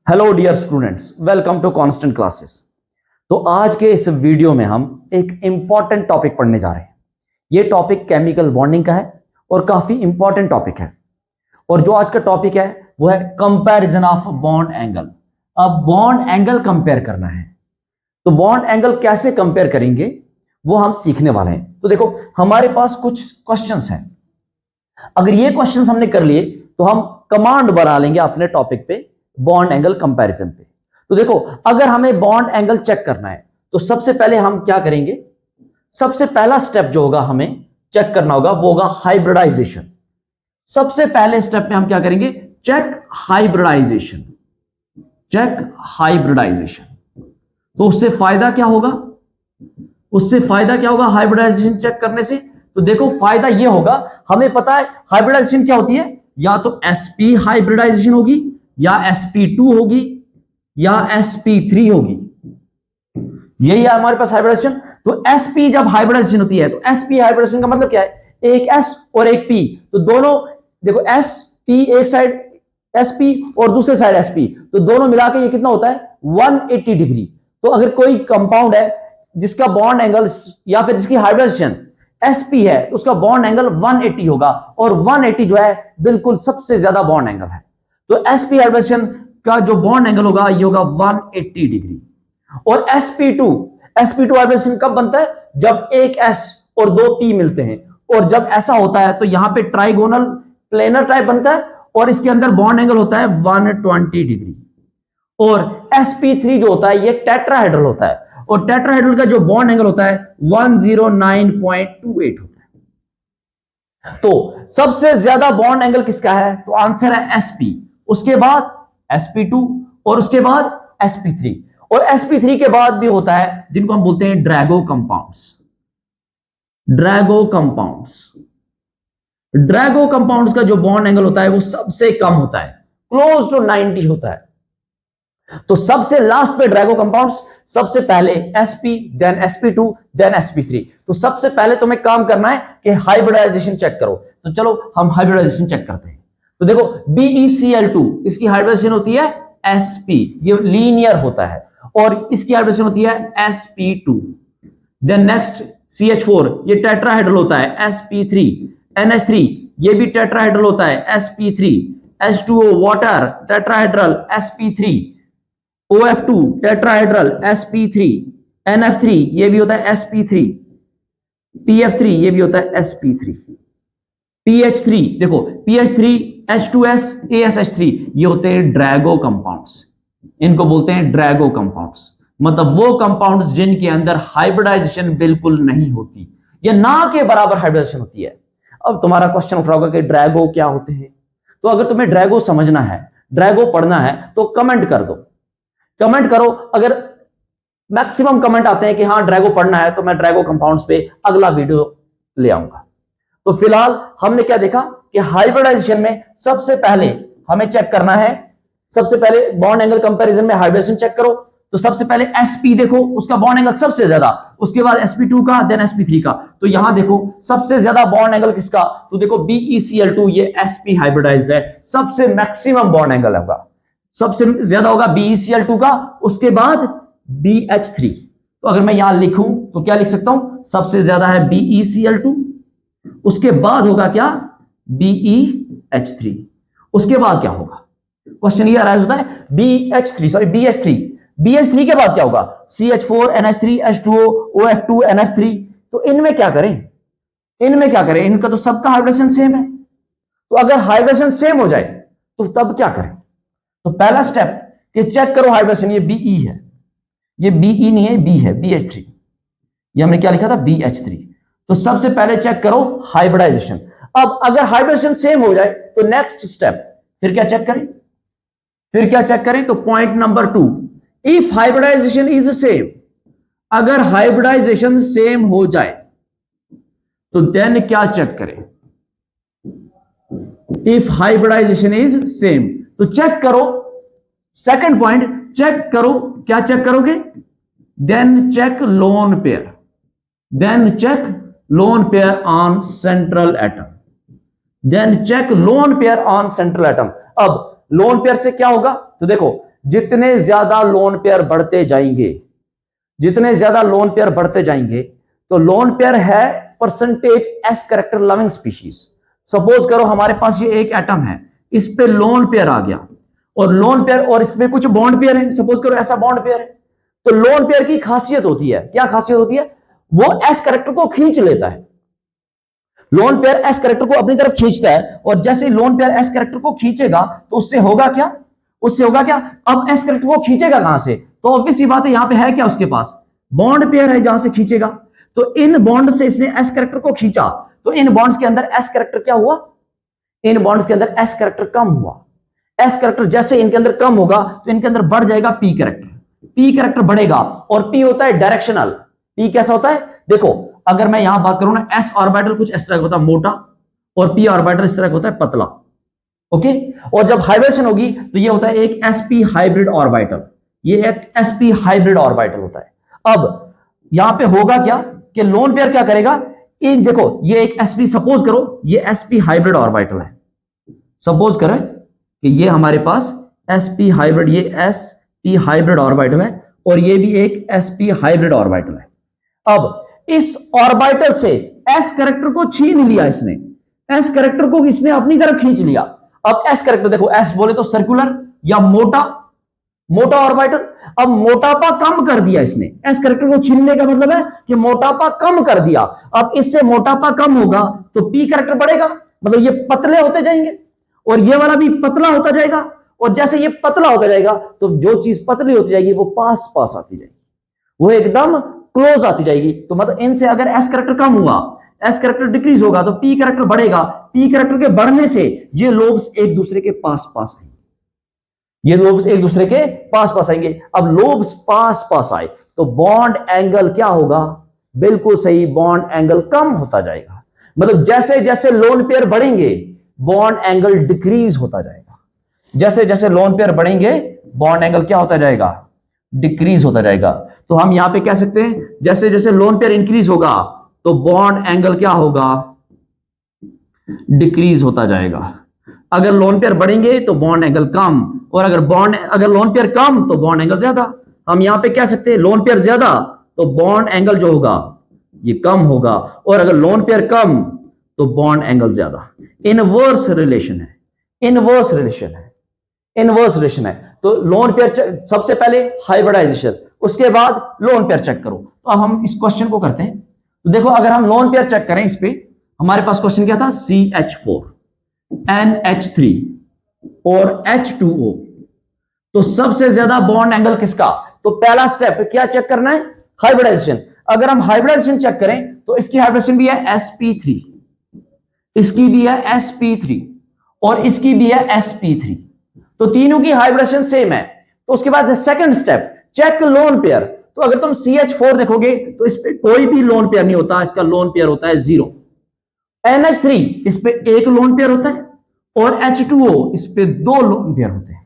Hello dear students, welcome to constant classes. तो आज के इस वीडियो में हम एक इंपॉर्टेंट टॉपिक पढ़ने जा रहे हैं। ये टॉपिक केमिकल बॉन्डिंग का है और काफी इंपॉर्टेंट टॉपिक है। और जो आज का टॉपिक है वो है कंपैरिजन ऑफ बॉन्ड एंगल। अब बॉन्ड एंगल कंपेयर करना है, तो बॉन्ड एंगल कैसे कंपेयर करेंगे वो हम सीखने वाले हैं। तो देखो, हमारे पास कुछ क्वेश्चंस हैं। अगर ये क्वेश्चंस हमने कर लिए तो हम कमांड बना लेंगे अपने टॉपिक पे, बॉन्ड एंगल कंपैरिजन पे। तो देखो, अगर हमें बॉन्ड एंगल चेक करना है तो सबसे पहले हम क्या करेंगे, सबसे पहला स्टेप जो होगा हमें चेक करना होगा वो होगा हाइब्रिडाइजेशन। सबसे पहले स्टेप में हम क्या करेंगे, चेक हाइब्रिडाइजेशन। Check hybridisation. तो उससे फायदा क्या होगा, उससे फायदा क्या होगा हाइब्रिडाइजेशन चेक करने से? तो देखो, फायदा ये होगा, हमें पता है हाइब्रिडाइजेशन क्या होती है, या तो sp हाइब्रिडाइजेशन होगी, या sp2 होगी, या sp3 होगी। यही है हमारे पास हाइब्रिडाइजेशन। तो sp जब हाइब्रिडाइजेशन होती है तो sp हाइब्रिडाइजेशन का मतलब क्या है, एक s और एक p, तो दोनों देखो sp एक साइड sp और दूसरे साइड sp, तो दोनों मिला के ये कितना होता है 180 डिग्री। तो अगर कोई कंपाउंड है जिसका बॉन्ड एंगल या फिर जिसकी हाइब्रिडाइजेशन sp है तो उसका बॉन्ड एंगल 180 होगा, और 180 जो है बिल्कुल सबसे ज्यादा बॉन्ड एंगल है। तो sp हाइब्रिडेशन का जो बॉन्ड एंगल होगा ये होगा 180 डिग्री। और sp2 हाइब्रिडेशन कब बनता है, जब एक s और दो p मिलते हैं, और जब ऐसा होता है तो यहां पे ट्राइगोनल प्लेनर टाइप बनता है और इसके अंदर बॉन्ड एंगल होता है 120 डिग्री। और sp3 जो होता है ये टेट्राहेड्रल होता है, और टेट्राहेड्रल का जो बॉन्ड एंगल होता है 109.28 होता है। तो सबसे ज्यादा बॉन्ड एंगल किसका है, तो आंसर है sp, उसके बाद sp2 और उसके बाद sp3। और sp3 के बाद भी होता है जिनको हम बोलते हैं Drago compounds. Drago compounds, Drago compounds का जो बॉन्ड एंगल होता है वो सबसे कम होता है, क्लोज टू 90 होता है। तो सबसे लास्ट पे ड्रैगो कंपाउंड्स, सबसे पहले sp, then sp2, then sp3। तो सबसे पहले तुम्हें काम करना है कि हाइब्रिडाइजेशन चेक करो। तो चलो हम हाइब्रिडाइजेशन चेक करते हैं। तो देखो, BeCl2 इसकी हाइब्रिडाइजेशन होती है sp, ये लीनियर होता है, और इसकी हाइब्रिडेशन होती है sp2। देन नेक्स्ट CH4, ये टेट्राहेड्रल होता है sp3। NH3 ये भी टेट्राहेड्रल होता है sp3। H2O water tetrahedral sp3। OF2 tetrahedral sp3। NF3 ये भी होता है sp3। PF3 ये भी होता है sp3। PH3 देखो, PH3 H2S ASH3 ये होते हैं ड्रैगो कंपाउंड्स। इनको बोलते हैं ड्रैगो कंपाउंड्स, मतलब वो कंपाउंड्स जिनके अंदर हाइब्रिडाइजेशन बिल्कुल नहीं होती या ना के बराबर हाइब्रिडाइजेशन होती है। अब तुम्हारा क्वेश्चन उठ रहा होगा कि ड्रैगो क्या होते हैं। तो अगर तुम्हें ड्रैगो समझना है, ड्रैगो पढ़ना है, तो कमेंट कर दो, कमेंट करो। अगर मैक्सिमम कमेंट आते हैं कि हाँ ड्रैगो पढ़ना है, तो मैं ड्रैगो कंपाउंड्स पे अगला वीडियो ले आऊंगा। तो फिलहाल हमने क्या देखा कि हाइब्रिडाइजेशन में सबसे पहले हमें चेक करना है, सबसे पहले बॉन्ड एंगल कंपैरिजन में हाइब्रिडेशन चेक करो। तो सबसे पहले sp देखो, उसका बॉन्ड एंगल सबसे ज्यादा, उसके बाद sp2 का, देन sp3 का। तो यहां देखो सबसे ज्यादा बॉन्ड एंगल किसका, तो देखो BeCl2 ये sp हाइब्रिडाइज है, सबसे मैक्सिमम बॉन्ड एंगल होगा, सबसे ज्यादा होगा BeCl2 का, उसके बाद BH3। तो अगर मैं यहां लिखूं तो क्या लिख सकता हूं, सबसे ज्यादा है BeCl2, उसके बाद होगा क्या BeH3, उसके बाद क्या होगा, क्वेश्चन ये अराइज होता है BH3 के बाद क्या होगा CH4 NH3 H2O OF2 NF3। तो इनमें क्या करें, इनमें क्या करें, इनका तो सबका हाइब्रिडेशन सेम है। तो अगर हाइब्रिडेशन सेम हो जाए तो तब क्या करें, तो पहला स्टेप कि चेक करो हाइब्रिडेशन, ये BE है, ये BE नहीं है, B है BH3, ये हमने क्या लिखा था BH3। तो सबसे पहले चेक करो हाइब्रिडाइजेशन। अब अगर हाइब्रिडेशन सेम हो जाए तो नेक्स्ट स्टेप फिर क्या चेक करें, फिर क्या चेक करें, तो point number 2, if hybridisation is same, अगर हाइब्रिडाइजेशन सेम हो जाए तो देन क्या चेक करें, इफ हाइब्रिडाइजेशन इज सेम। तो चेक करो, सेकंड पॉइंट चेक करो, क्या चेक करोगे, then check lone pair, then check lone pair on central atom, then check lone pair on central atom. अब लोन पेयर से क्या होगा, तो देखो जितने ज्यादा लोन पेयर बढ़ते जाएंगे, जितने ज्यादा लोन पेयर बढ़ते जाएंगे, तो लोन पेयर है percentage S character loving species. Suppose करो हमारे पास ये एक एटम है, इस पे लोन पेयर आ गया, और लोन पेयर और इसमें कुछ बॉन्ड पेयर है, सपोज करो ऐसा बॉन्ड पेयर है। तो लोन पेयर की खासियत होती है, क्या खासियत होती है? वो एस कैरेक्टर को खींच लेता है। लोन पेयर एस कैरेक्टर को अपनी तरफ खींचता है, और जैसे लोन पेयर एस कैरेक्टर को खींचेगा तो उससे होगा क्या? उससे होगा क्या? अब एस कैरेक्टर को खींचेगा कहां से? तो ऑब्वियस सी बात है, यहां पे है क्या उसके पास? बॉन्ड पेयर है, जहां से खींचेगा। तो इन बॉन्ड से इसने एस कैरेक्टर को खींचा, तो इन बॉन्ड्स के अंदर एस कैरेक्टर क्या हुआ? इन बॉन्ड्स के अंदर एस कैरेक्टर कम हुआ। एस कैरेक्टर जैसे इनके अंदर कम होगा तो इनके अंदर बढ़ जाएगा पी कैरेक्टर। पी कैरेक्टर बढ़ेगा, और पी होता है डायरेक्शनल। पी कैसा होता है? देखो, अगर मैं यहां बात करूं ना, एस ऑर्बिटल कुछ इस तरह का होता है मोटा, और पी ऑर्बिटल इस तरह का होता है पतला। ओके, और जब हाइब्रिडेशन होगी तो ये होता है एक sp हाइब्रिड ऑर्बिटल। ये एक sp हाइब्रिड ऑर्बिटल होता है। अब यहां पे होगा क्या कि लोन पेयर क्या करेगा? इन देखो, ये एक sp, सपोज करो ये sp हाइब्रिड ऑर्बिटल है। सपोज करें कि ये हमारे पास sp हाइब्रिड, ये sp हाइब्रिड ऑर्बिटल है, और ये भी एक sp हाइब्रिड ऑर्बिटल है। अब इस ऑर्बिटल से s कैरेक्टर को छीन लिया इसने, s कैरेक्टर को इसने अपनी तरफ खींच लिया। अब s कैरेक्टर देखो, s बोले तो सर्कुलर या मोटा, मोटा ऑर्बिटल। अब मोटापा कम कर दिया इसने, s कैरेक्टर को छीनने का मतलब है कि मोटापा कम कर दिया। अब इससे मोटापा कम होगा तो p कैरेक्टर बढ़ेगा, मतलब ये पतले होते जाएंगे, और ये वाला भी पतला होता जाएगा। और जैसे ये पतला होता जाएगा तो जो चीज पतली होती जाएगी वो पास पास आती जाएगी, वो एकदम क्लोज आती जाएगी। तो मतलब इनसे अगर एस कैरेक्टर कम हुआ, एस कैरेक्टर डिक्रीज होगा, तो पी कैरेक्टर बढ़ेगा। पी कैरेक्टर के बढ़ने से ये लोब्स एक दूसरे के पास पास आएंगे, ये लोब्स एक दूसरे के पास पास आएंगे। अब लोब्स पास पास आए तो बॉन्ड एंगल क्या होगा? बिल्कुल सही, बॉन्ड एंगल कम होता जाएगा। मतलब जैसे जैसे लोन पेयर बढ़ेंगे बॉन्ड एंगल डिक्रीज होता जाएगा। जैसे जैसे लोन पेयर बढ़ेंगे बॉन्ड एंगल क्या होता जाएगा? डिक्रीज होता जाएगा। तो हम यहां पे कह सकते हैं जैसे जैसे लोन पेयर इंक्रीज होगा तो बॉन्ड एंगल क्या होगा? डिक्रीज होता जाएगा। अगर लोन पेयर बढ़ेंगे तो बॉन्ड एंगल कम, और अगर लोन पेयर कम तो बॉन्ड एंगल ज्यादा। हम यहां पे कह सकते हैं लोन पेयर ज्यादा तो बॉन्ड एंगल जो होगा ये कम होगा, और अगर लोन पेयर कम तो बॉन्ड एंगल ज्यादा। इनवर्स रिलेशन है, इनवर्स रिलेशन है, इनवर्स रिलेशन है। तो लोन पेयर सबसे पहले हाइब्रिडाइजेशन, उसके बाद लोन पेयर चेक करो। तो अब हम इस क्वेश्चन को करते हैं। तो देखो, अगर हम लोन पेयर चेक करें, इस पे हमारे पास क्वेश्चन क्या था? CH4 NH3 और H2O। तो सबसे ज्यादा बॉन्ड एंगल किसका? तो पहला स्टेप क्या चेक करना है? हाइब्रिडाइजेशन। अगर हम हाइब्रिडाइजेशन चेक करें तो इसकी हाइब्रिडेशन भी है sp3, इसकी भी है sp3, और इसकी भी है sp3। तो तीनों की हाइब्रिडेशन सेम है। तो उसके बाद second step, check lone pair. तो अगर तुम CH4 देखोगे तो इस पे कोई भी लोन पेयर नहीं होता, इसका लोन पेयर होता है 0। NH3 इस पे एक लोन पेयर होता है, और H2O इस पे 2 लोन पेयर होते हैं।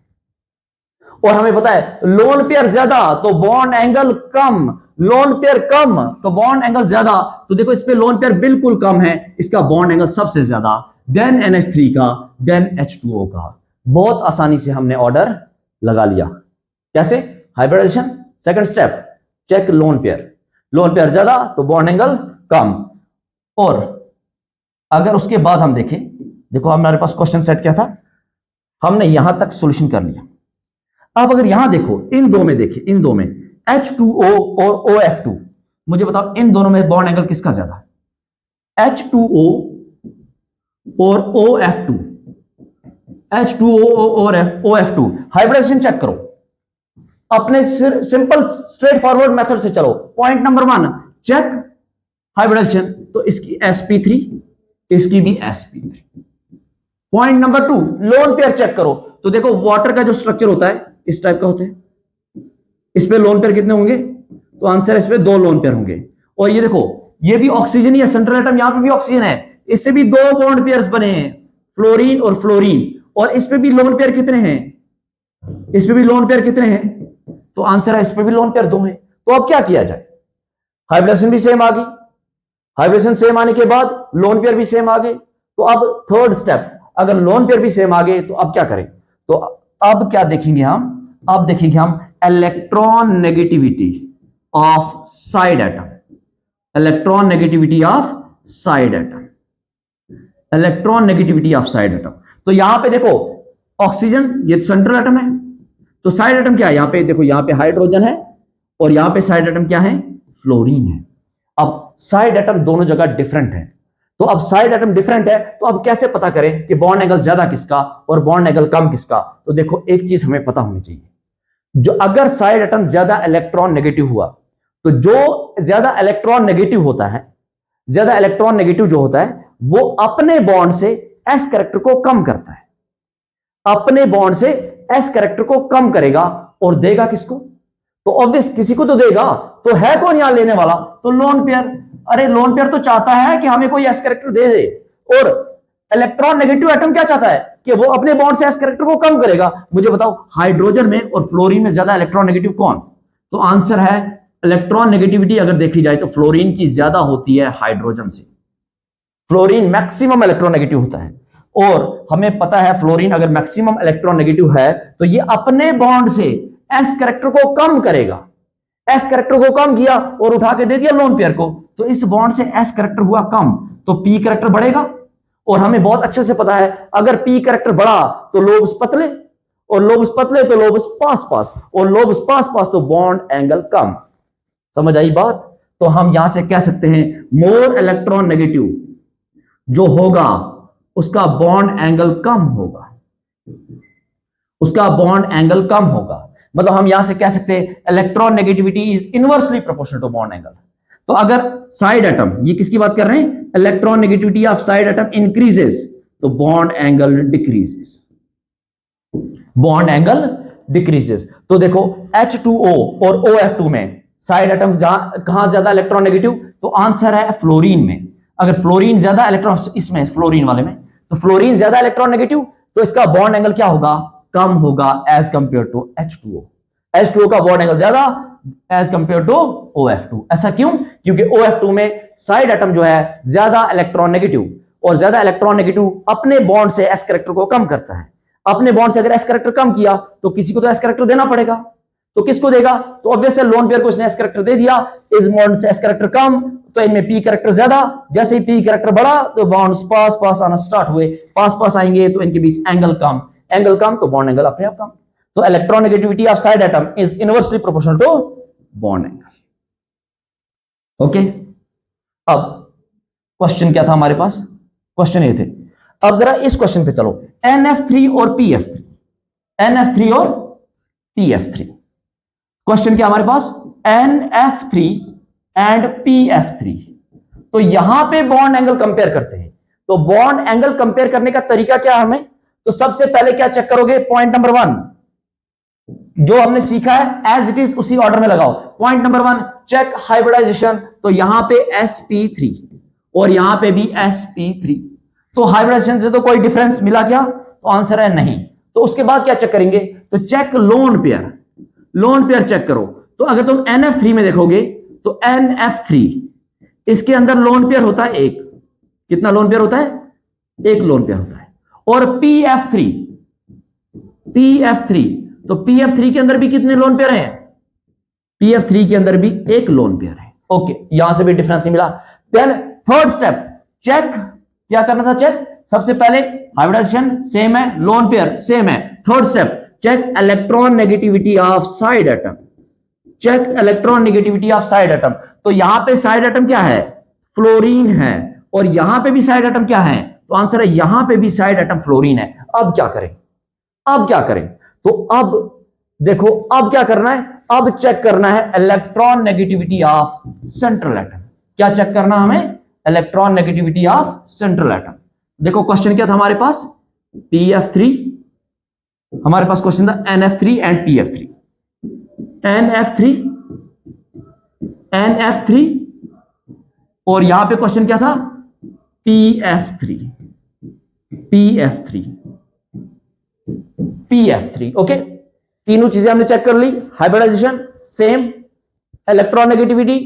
और हमें पता है लोन पेयर ज्यादा तो बॉन्ड एंगल कम, लोन पेयर कम तो बॉन्ड एंगल ज्यादा। तो देखो इस पे लोन पेयर बिल्कुल कम है, इसका बॉन्ड एंगल सबसे ज्यादा, देन NH3 का, देन H2O का। बहुत आसानी से हमने ऑर्डर लगा लिया। कैसे? Hybridisation, second step check lone pair, lone pair ज्यादा तो बॉन्ड एंगल कम। और अगर उसके बाद हम देखें, देखो हमारे पास क्वेश्चन सेट क्या था, हमने यहां तक सॉल्यूशन कर लिया। अब अगर यहां देखो, इन दो में देखें, इन दो में H2O और OF2, मुझे बताओ इन दोनों में बॉन्ड एंगल किसका ज्यादा? H2O और OF2, H2O और OF2। हाइब्रिडेशन चेक करो अपने सिंपल स्ट्रेट फॉरवर्ड मेथड से चलो। पॉइंट नंबर 1 चेक हाइब्रिडेशन, तो इसकी sp3, इसकी भी sp3। Point number 2 lone pair check करो। तो देखो वाटर का जो स्ट्रक्चर होता है इस टाइप का होता है, इस पे लोन पेयर कितने होंगे? तो आंसर इस पे 2 लोन पेयर होंगे। और ये देखो ये भी ऑक्सीजन ही है, सेंट्रल एटम यहां पे भी ऑक्सीजन है, इससे भी 2 बॉन्ड पेयर्स बने हैं, फ्लोरीन और फ्लोरीन। और इस पे भी लोन पेयर कितने हैं? इस पे भी लोन पेयर कितने हैं? तो आंसर है इस पे भी लोन पेयर 2 हैं। तो अब क्या किया जाए? हाइब्रिडेशन भी सेम आ गई, हाइब्रिडेशन सेम आने के बाद लोन पेयर भी सेम आ गए। तो अब थर्ड स्टेप, अगर लोन पेयर भी सेम आ गए तो अब क्या करें? तो अब क्या देखेंगे हम? अब देखेंगे हम electron negativity of side atom, electron negativity of side atom, electron negativity of side atom. तो यहां पे देखो ऑक्सीजन, ये सेंट्रल एटम है, तो साइड एटम क्या है, यहां पे देखो, यहां पे हाइड्रोजन है और यहां पे साइड एटम क्या है, फ्लोरीन है। अब साइड एटम दोनों जगह डिफरेंट है, तो अब साइड एटम डिफरेंट है, तो अब कैसे पता करें कि बॉन्ड एंगल ज्यादा किसका और बॉन्ड एंगल कम किसका। तो देखो एक चीज हमें पता होनी चाहिए, जो अगर साइड एटम ज्यादा इलेक्ट्रॉन नेगेटिव हुआ, तो जो ज्यादा इलेक्ट्रॉन नेगेटिव होता है, ज्यादा इलेक्ट्रॉन नेगेटिव जो होता है वो अपने बॉन्ड से एस कैरेक्टर को कम करता है, अपने बॉन्ड से एस कैरेक्टर को कम करेगा और देगा किसको, तो ऑब्वियस किसी को तो देगा। तो है कौन यहां लेने वाला, तो लोन पेयर। अरे लोन पेयर तो चाहता है कि हमें कोई एस कैरेक्टर दे दे, और इलेक्ट्रॉन नेगेटिव एटम क्या चाहता है कि वो अपने बॉन्ड से एस कैरेक्टर को कम करेगा। मुझे बताओ हाइड्रोजन में और फ्लोरीन में ज्यादा इलेक्ट्रॉन नेगेटिव कौन, तो आंसर है इलेक्ट्रॉन नेगेटिविटी अगर देखी जाए तो फ्लोरीन की ज्यादा होती है हाइड्रोजन से। फ्लोरीन मैक्सिमम इलेक्ट्रॉन नेगेटिव होता है, और हमें पता है फ्लोरीन अगर मैक्सिमम इलेक्ट्रॉन नेगेटिव है तो ये अपने बॉन्ड से एस कैरेक्टर को कम करेगा। एस कैरेक्टर को कम किया और उठा के दे दिया लोन पेयर को, तो इस बॉन्ड से एस कैरेक्टर हुआ कम, तो पी कैरेक्टर बढ़ेगा। और हमें बहुत अच्छे से पता है अगर पी कैरेक्टर बढ़ा तो लोब्स पतले, और लोब्स पतले तो लोब्स पास पास, और लोब्स पास पास तो बॉन्ड एंगल कम। समझ आई बात। तो हम यहां से कह सकते हैं मोर इलेक्ट्रॉन नेगेटिव जो होगा उसका बॉन्ड एंगल कम होगा, उसका बॉन्ड एंगल कम होगा। मतलब हम यहां से कह सकते हैं electron negativity is inversely proportional to bond angle. तो अगर साइड एटम, ये किसकी बात कर रहे हैं, electron negativity of side atom increases तो bond angle decreases, bond angle decreases. तो देखो H2O और OF2 में साइड एटम कहां ज्यादा इलेक्ट्रॉन नेगेटिव, तो आंसर है फ्लोरीन में। अगर फ्लोरीन ज्यादा इलेक्ट्रॉन, इसमें फ्लोरीन वाले में, तो फ्लोरीन ज्यादा इलेक्ट्रॉन नेगेटिव, तो इसका बॉन्ड एंगल क्या होगा, कम होगा as compare to H2O। H2O का बॉन्ड एंगल ज्यादा एज कंपेयर टू OF2। ऐसा क्यों, क्योंकि OF2 में साइड एटम जो है ज्यादा इलेक्ट्रॉन नेगेटिव, और ज्यादा इलेक्ट्रॉन नेगेटिव अपने बॉन्ड से एस कैरेक्टर को कम करता है। अपने बॉन्ड से अगर एस कैरेक्टर कम किया तो किसी को तो एस कैरेक्टर देना पड़ेगा, तो किसको देगा, तो ऑब्वियस है लोन पेयर को इसने एस कैरेक्टर दे दिया, इस बॉन्ड से एस कैरेक्टर कम, तो इनमें पी कैरेक्टर ज्यादा। जैसे ही पी कैरेक्टर बढ़ा तो बॉन्ड्स पास पास आना स्टार्ट हुए, पास पास आएंगे तो इनके बीच एंगल कम, एंगल कम तो बॉन्ड एंगल अपने आप कम। तो electron negativity of side atom is inversely proportional to bond angle. Okay, अब क्वेश्चन क्या था हमारे पास, क्वेश्चन ये थे। अब जरा इस क्वेश्चन पे चलो, NF3 और PF3, NF3 और PF3। क्वेश्चन क्या हमारे पास, NF3 एंड PF3। तो यहां पे बॉन्ड एंगल कंपेयर करते हैं। तो बॉन्ड एंगल कंपेयर करने का तरीका क्या है हमें, तो सबसे पहले क्या चेक करोगे, पॉइंट नंबर 1 जो हमने सीखा है एज इट इज उसी ऑर्डर में लगाओ। पॉइंट नंबर 1 चेक हाइब्रिडाइजेशन, तो यहां पे sp3 और यहां पे भी sp3, तो हाइब्रिडाइजेशन से तो कोई डिफरेंस मिला क्या, तो आंसर है नहीं। तो उसके बाद क्या चेक करेंगे, तो check lone pair, lone pair check करो। तो अगर तुम NF3 में देखोगे तो NF3 इसके अंदर लोन पेयर होता है एक, कितना लोन पेयर होता है, एक लोन पेयर होता है। और PF3, PF3 तो PF3 के अंदर भी कितने लोन पेयर हैं, PF3 के अंदर भी एक लोन पेयर है। ओके, यहां से भी डिफरेंस नहीं मिला। देन थर्ड स्टेप चेक, क्या करना था, चेक सबसे पहले हाइब्रिडाइजेशन सेम है, लोन पेयर सेम है। Third step check electron negativity of side atom, check electron negativity of side atom. तो यहां पे साइड एटम क्या है, फ्लोरीन है, और यहां पे भी साइड एटम क्या है, तो आंसर है यहां पे भी साइड एटम फ्लोरीन है। अब क्या करें, अब क्या करें, तो अब देखो अब क्या करना है, अब चेक करना है electron negativity of central atom. क्या चेक करना हमें, electron negativity of central atom. देखो क्वेश्चन क्या था हमारे पास, PF3, हमारे पास क्वेश्चन था NF3 and PF3, NF3 NF3, और यहां पे क्वेश्चन क्या था, PF3 PF3 PF3। ओके, तीनों चीजें हमने चेक कर ली, हाइब्रिडाइजेशन सेम, इलेक्ट्रॉन नेगेटिविटी।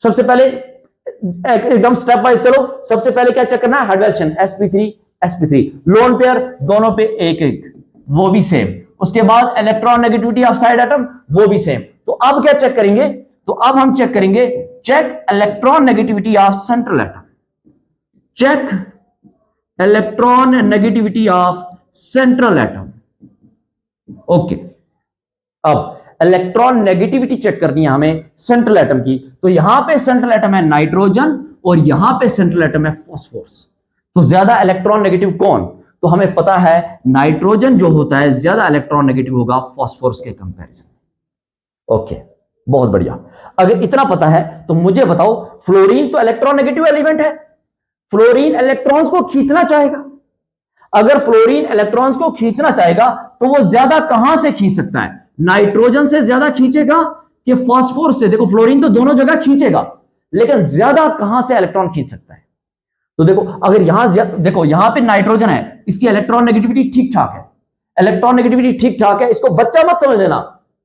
सबसे पहले एकदम स्टेप वाइज चलो, सबसे पहले क्या चेक करना है, hybridisation sp3 sp3, lone pair दोनों पे एक एक, वो भी सेम, उसके बाद electron negativity of side atom वो भी सेम। तो अब क्या चेक करेंगे, तो अब हम चेक करेंगे check electron negativity of central atom, check electron negativity of central atom. Okay, अब इलेक्ट्रॉन नेगेटिविटी चेक करनी है हमें सेंट्रल एटम की। तो यहां पे सेंट्रल एटम है नाइट्रोजन और यहां पे सेंट्रल एटम है फास्फोरस। तो ज्यादा इलेक्ट्रॉन नेगेटिव कौन, तो हमें पता है नाइट्रोजन जो होता है ज्यादा इलेक्ट्रॉन नेगेटिव होगा फास्फोरस के कंपैरिजन। ओके, बहुत बढ़िया। अगर इतना पता है तो मुझे बताओ, फ्लोरीन तो इलेक्ट्रॉन नेगेटिव एलिमेंट है, फ्लोरीन इलेक्ट्रॉन्स को खींचना चाहेगा। अगर फ्लोरीन इलेक्ट्रॉन्स को खींचना चाहेगा तो वो ज्यादा कहां से खींच सकता है, नाइट्रोजन से ज्यादा खींचेगा कि फास्फोरस से? देखो फ्लोरीन तो दोनों जगह खींचेगा, लेकिन ज्यादा कहां से इलेक्ट्रॉन खींच सकता है? तो देखो अगर देखो यहां पे नाइट्रोजन है, इसकी इलेक्ट्रॉन नेगेटिविटी ठीक ठाक है, इलेक्ट्रॉन नेगेटिविटी ठीक ठाक है। इसको बच्चा मत समझ लेना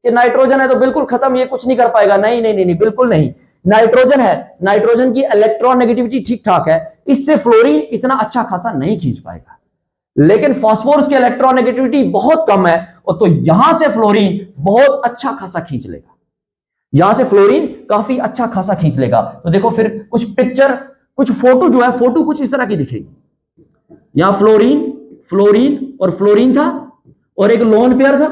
कि नाइट्रोजन है तो बिल्कुल खत्म, ये कुछ नहीं कर पाएगा। नहीं नहीं नहीं, नहीं बिल्कुल नहीं। नाइट्रोजन है, नाइट्रोजन की इलेक्ट्रॉन नेगेटिविटी ठीक ठाक है, इससे फ्लोरीन इतना अच्छा खासा नहीं खींच पाएगा। लेकिन फास्फोरस की इलेक्ट्रॉन नेगेटिविटी बहुत कम है, और तो यहां से फ्लोरीन बहुत अच्छा खासा खींच लेगा, यहां से फ्लोरीन काफी अच्छा खासा खींच लेगा। तो देखो फिर कुछ पिक्चर, कुछ फोटो जो है, फोटो कुछ इस तरह की दिखेगी। यहां फ्लोरीन, फ्लोरीन और फ्लोरीन था, और एक लोन पेयर था,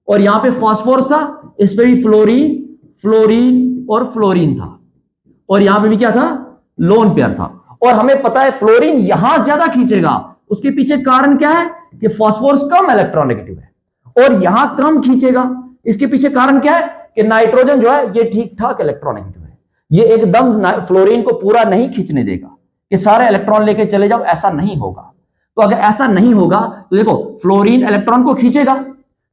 और यहां पे फास्फोरस था, इस पे भी फ्लोरीन, फ्लोरीन और फ्लोरीन था, और यहां पे भी क्या था, लोन पेयर था। और हमें पता है फ्लोरीन यहां ज्यादा खींचेगा, उसके पीछे कारण क्या है कि फास्फोरस कम इलेक्ट्रॉन नेगेटिव है, और यहां कम खींचेगा। इसके पीछे कारण क्या है कि नाइट्रोजन जो है ये ठीक ठाक इलेक्ट्रॉन नेगेटिव है, ये एकदम फ्लोरीन को पूरा नहीं खींचने देगा कि सारे इलेक्ट्रॉन लेके चले जाओ, ऐसा नहीं होगा। तो अगर ऐसा नहीं होगा तो देखो फ्लोरीन इलेक्ट्रॉन को खींचेगा,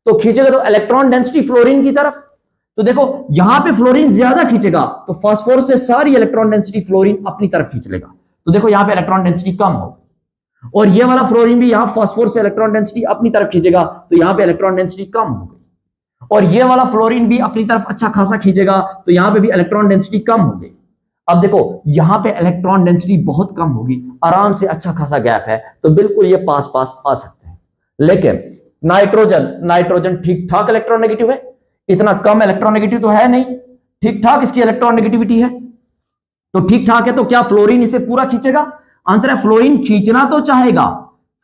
तो खींचेगा तो इलेक्ट्रॉन डेंसिटी फ्लोरीन की तरफ। तो देखो यहां पे फ्लोरीन ज्यादा खींचेगा, तो फास्फोरस से सारी इलेक्ट्रॉन डेंसिटी फ्लोरीन अपनी तरफ खींच लेगा। तो देखो यहां पे इलेक्ट्रॉन डेंसिटी कम होगी, और ये वाला फ्लोरीन भी यहां फास्फोरस से इलेक्ट्रॉन डेंसिटी अपनी तरफ खींचेगा, तो यहां पे इलेक्ट्रॉन डेंसिटी कम हो गई। और ये वाला फ्लोरीन भी अपनी तरफ अच्छा खासा खींचेगा, तो यहां पे भी इलेक्ट्रॉन डेंसिटी कम हो गई। अब देखो यहां पे इलेक्ट्रॉन डेंसिटी बहुत कम होगी, आराम से अच्छा खासा गैप है, तो बिल्कुल ये पास पास आ सकते हैं। लेकिन नाइट्रोजन ठीक ठाक इलेक्ट्रॉन नेगेटिव है, इतना कम इलेक्ट्रॉन नेगेटिव तो है नहीं, ठीक ठाक इसकी इलेक्ट्रॉन नेगेटिविटी है। तो ठीक ठाक है, तो क्या फ्लोरीन इसे पूरा खींचेगा? आंसर है फ्लोरीन खींचना तो चाहेगा,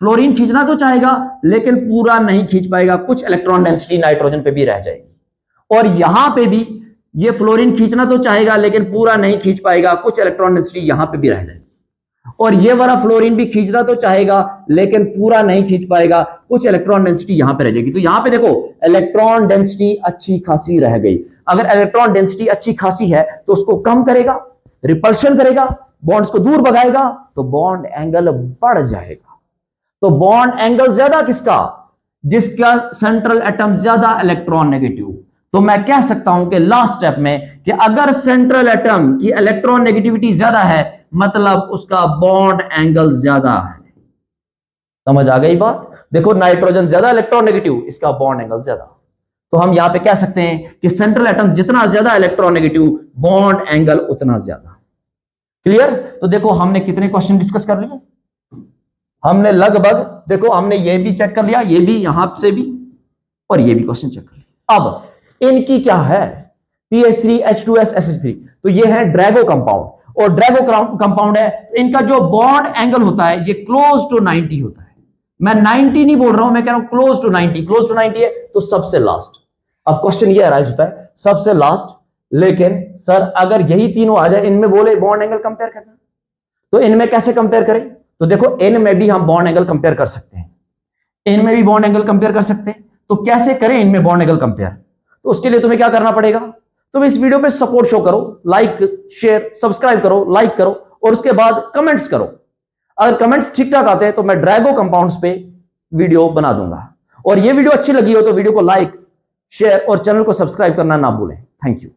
फ्लोरीन खींचना तो चाहेगा, लेकिन पूरा नहीं खींच पाएगा, कुछ इलेक्ट्रॉन डेंसिटी नाइट्रोजन पे भी रह जाएगी। और यहां पे भी ये फ्लोरीन खींचना तो चाहेगा, लेकिन पूरा नहीं खींच पाएगा, कुछ इलेक्ट्रॉन डेंसिटी यहां पे भी रह जाएगी। और ये वाला फ्लोरीन भी खींचना तो चाहेगा, लेकिन पूरा नहीं खींच पाएगा, कुछ इलेक्ट्रॉन डेंसिटी यहां पे रह जाएगी। तो यहां पे देखो इलेक्ट्रॉन डेंसिटी अच्छी खासी रह गई। अगर इलेक्ट्रॉन डेंसिटी अच्छी खासी है तो उसको कम करेगा, रिपल्शन करेगा, बॉन्ड्स को दूर भगाएगा, तो बॉन्ड एंगल बढ़ जाएगा। तो बॉन्ड एंगल ज्यादा किसका? जिसका सेंट्रल एटम ज्यादा इलेक्ट्रॉन नेगेटिव। तो मैं कह सकता हूं कि लास्ट स्टेप में कि अगर सेंट्रल एटम की इलेक्ट्रॉन नेगेटिविटी ज्यादा है, मतलब उसका बॉन्ड एंगल ज्यादा है। समझ आ गई बात? देखो नाइट्रोजन ज्यादा इलेक्ट्रॉन नेगेटिव, इसका बॉन्ड एंगल ज्यादा। तो हम यहां पे कह सकते हैं कि सेंट्रल एटम जितना ज्यादा इलेक्ट्रॉन नेगेटिव, बॉन्ड एंगल उतना ज्यादा। क्लियर? तो देखो हमने कितने क्वेश्चन डिस्कस कर लिए, हमने लगभग, देखो हमने ये भी चेक कर लिया, ये भी, यहां से भी, और ये भी क्वेश्चन चेक कर लिया। अब इनकी क्या है, PH3H2SSH3, तो ये है ड्रैगो कंपाउंड, और ड्रैगो कंपाउंड है, इनका जो बॉन्ड एंगल होता है ये क्लोज टू 90 होता है। मैं 90 नहीं बोल रहा हूं, मैं कह रहा हूं क्लोज टू 90, क्लोज टू 90 है तो सबसे लास्ट। अब क्वेश्चन ये अराइज होता है सबसे लास्ट, लेकिन सर अगर यही तीनों आ जाए, इनमें बोले बॉन्ड एंगल कंपेयर करना, तो इनमें कैसे कंपेयर करें? तो देखो इनमें भी हम बॉन्ड एंगल कंपेयर कर सकते हैं, इनमें भी बॉन्ड एंगल कंपेयर कर सकते हैं। तो कैसे करें इनमें बॉन्ड एंगल कंपेयर? तो उसके लिए तुम्हें क्या करना पड़ेगा, तुम इस वीडियो पे सपोर्ट शो करो, लाइक शेयर सब्सक्राइब करो, लाइक करो, और उसके बाद कमेंट्स करो। अगर कमेंट्स ठीक ठाक आते हैं तो मैं ड्रैगो कंपाउंड्स पे वीडियो बना दूंगा। और ये वीडियो अच्छी लगी हो तो वीडियो को लाइक शेयर और चैनल को सब्सक्राइब करना ना भूलें। Thank you.